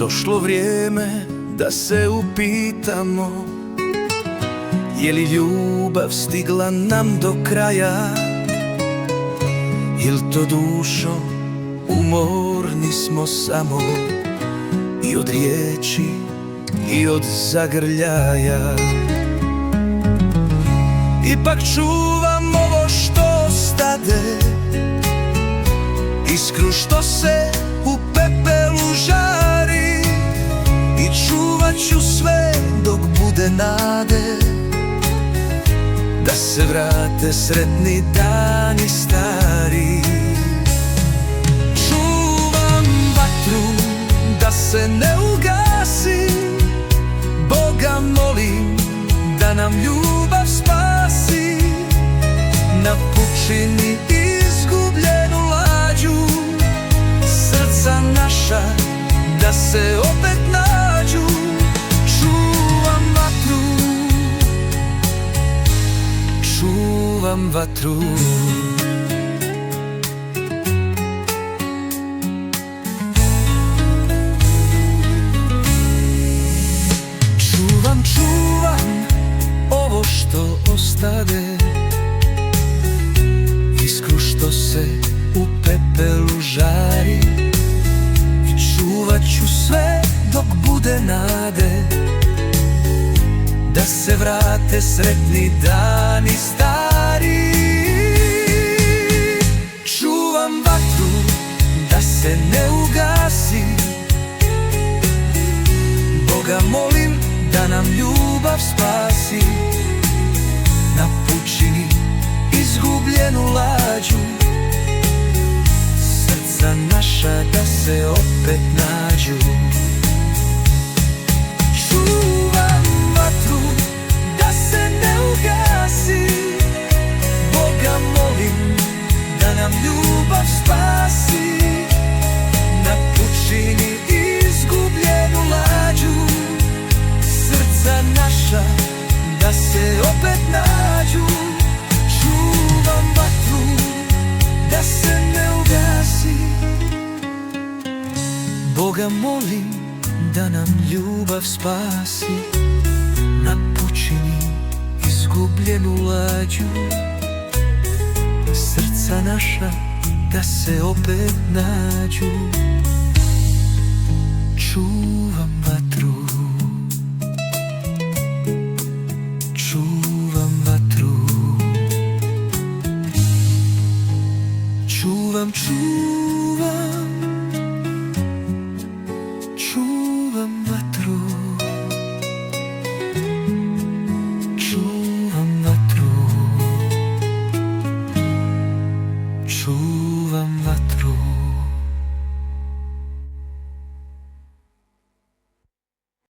Došlo vrijeme da se upitamo, je li ljubav stigla nam do kraja, il to dušo umorni smo samo i od riječi i od zagrljaja. Ipak čuvam ovo što ostade, iskru što se u pepelu žari, i čuvat ću sve dok bude nade, da se vrate sretni dani stari. Čuvam vatru da se ne ugasi, Boga molim da nam ljubav spasi. Na pučini izgubljenu lađu, srca naša da se opet nađu. Čuvam vatru, čuvam vatru. Čuvam ovo što ostade, iskru što se u pepelu žari, i čuvat ću sve dok bude nade, da se vrate sretni dani stari. Čuvam vatru da se ne ugasi, Boga molim da nam ljubav spasi. Na pučini izgubljenu lađu, srca naša da se opet nađu. Čuvam vatru da se ne ugasi, Boga molim da nam ljubav spasi. Na pučini izgubljenu lađu, srca naša da se opet nađu. Čuvam vatru da se ne ugasi, Boga molim da nam ljubav spasi. Na pučini izgubljenu lađu, srca naša da se opet nađu. Čuvam vatru, čuvam vatru, čuvam, čuvam, čuvam vatru, čuvam vatru, čuvam.